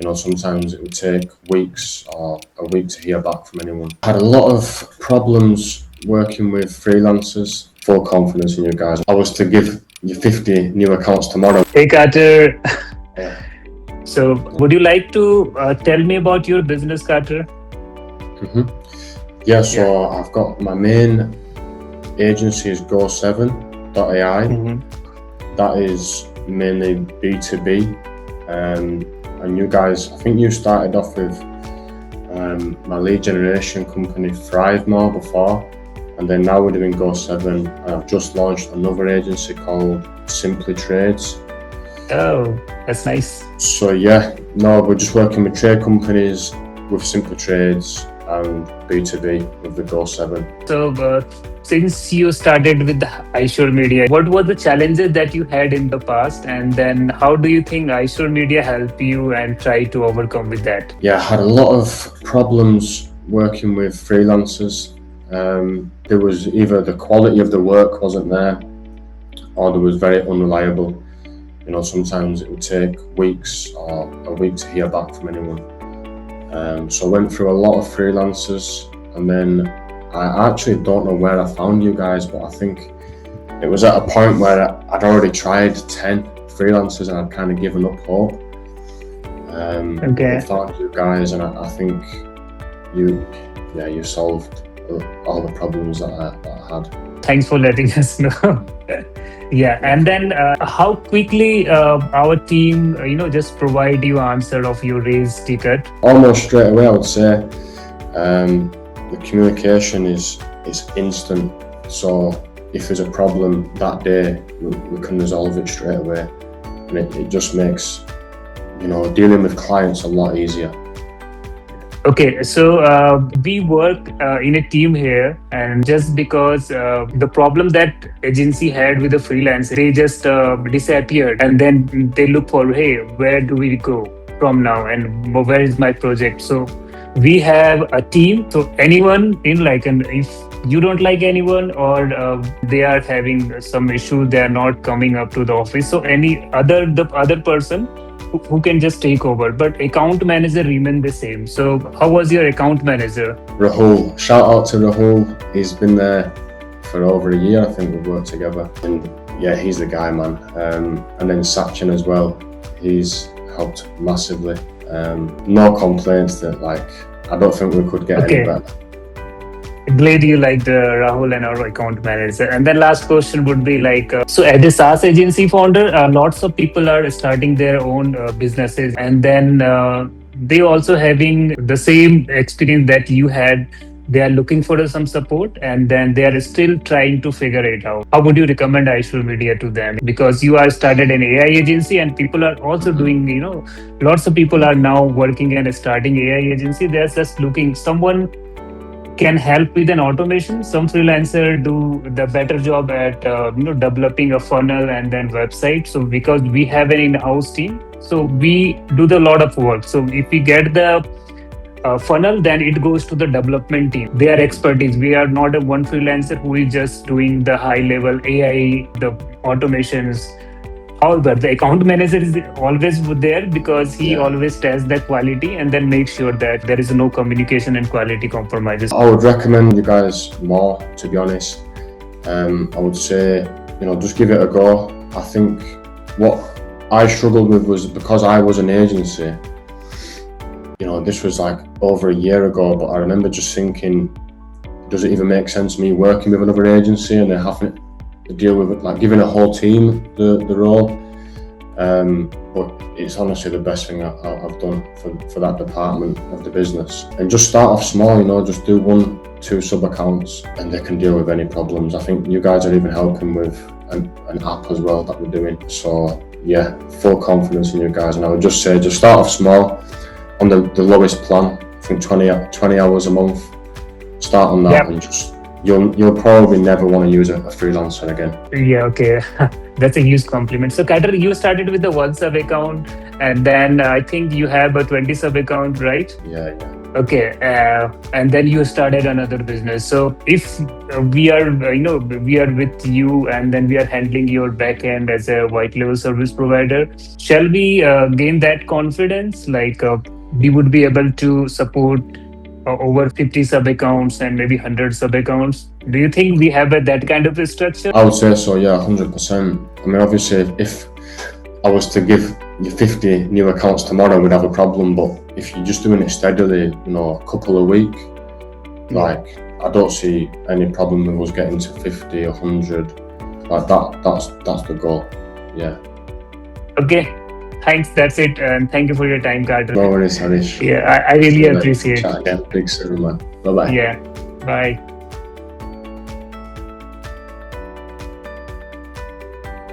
Sometimes it would take weeks or a week to hear back from anyone. I had a lot of problems working with freelancers. Full confidence in you guys. I was to give you 50 new accounts tomorrow. Hey Carter. Yeah. So would you like to tell me about your business, Carter? Yeah, so I've got my main agency is Go7.ai. That is mainly B2B. And you guys, I think you started off with my lead generation company Thrive More before, and then now we're doing Go7, and I've just launched another agency called Simply Trades. Oh, that's nice. So we're just working with trade companies with Simply Trades and B2B with the Go7. So since you started with the Isuremedia, what were the challenges that you had in the past, and then how do you think Isuremedia helped you and try to overcome with that? Yeah, I had a lot of problems working with freelancers. There was either the quality of the work wasn't there, or there was very unreliable. Sometimes it would take weeks or a week to hear back from anyone. So I went through a lot of freelancers, and then I actually don't know where I found you guys, but I think it was at a point where I'd already tried 10 freelancers and I'd kind of given up hope. I found you guys, and I think you solved all the problems that I had. Thanks for letting us know. And then how quickly our team, just provide you answer of your raise ticket? Almost straight away, I would say. The communication is instant. So if there's a problem that day, we can resolve it straight away, and it just makes dealing with clients a lot easier. Okay, so we work in a team here, and just because the problem that agency had with the freelancer, they just disappeared, and then they look for, hey, where do we go from now, and where is my project? So we have a team. So anyone and if you don't like anyone, or they are having some issue, they are not coming up to the office, so the other person who can just take over, but account manager remain the same. So how was your account manager? Rahul, shout out to Rahul. He's been there for over a year. I think we've worked together, and he's the guy, man. And then Sachin as well. He's helped massively. No complaints. I don't think we could get any better. Glad you liked Rahul and our account manager. And then last question would be so as a SaaS agency founder, lots of people are starting their own businesses, and then they also having the same experience that you had. They are looking for some support, and then they are still trying to figure it out. How would you recommend Isuremedia to them? Because you are started an AI agency, and people are also doing, lots of people are now working and starting AI agency. They're just looking someone can help with an automation. Some freelancer do the better job at developing a funnel and then website. So because we have an in-house team, so we do the lot of work. So if we get the funnel, then it goes to the development team. They are expertise. We are not a one freelancer who is just doing the high level AI, the automations. However, the account manager is always there, because he always tests the quality and then makes sure that there is no communication and quality compromises. I would recommend you guys more, to be honest. I would say, just give it a go. I think what I struggled with was because I was an agency. This was over a year ago, but I remember just thinking, does it even make sense me working with another agency and then having to deal with it, giving a whole team the role? But it's honestly the best thing I've done for that department of the business. And just start off small, just do 1-2 sub accounts, and they can deal with any problems. I think you guys are even helping with an app as well that we're doing. So full confidence in you guys, and I would just say just start off small on the lowest plan. I think 20 hours a month. Start on that, and just you'll probably never want to use a freelancer again. Yeah, okay. That's a huge compliment. So Carter, you started with the 1 sub account, and then I think you have a 20 sub account, right? Yeah. Okay, and then you started another business. So if we are, we are with you, and then we are handling your back end as a white level service provider, shall we gain that confidence? Like we would be able to support over 50 sub accounts and maybe 100 sub accounts. Do you think we have that kind of a structure? I would say so, yeah, 100%. I mean, obviously, if I was to give you 50 new accounts tomorrow, we'd have a problem. But if you're just doing it steadily, a couple a week, like, I don't see any problem with us getting to 50 or 100. Like that's the goal. Yeah. Okay. Thanks. That's it. And thank you for your time, Carter. No worries, Harish. Yeah, I really appreciate it. Chat again. Big soon, man. Bye bye. Yeah. Bye.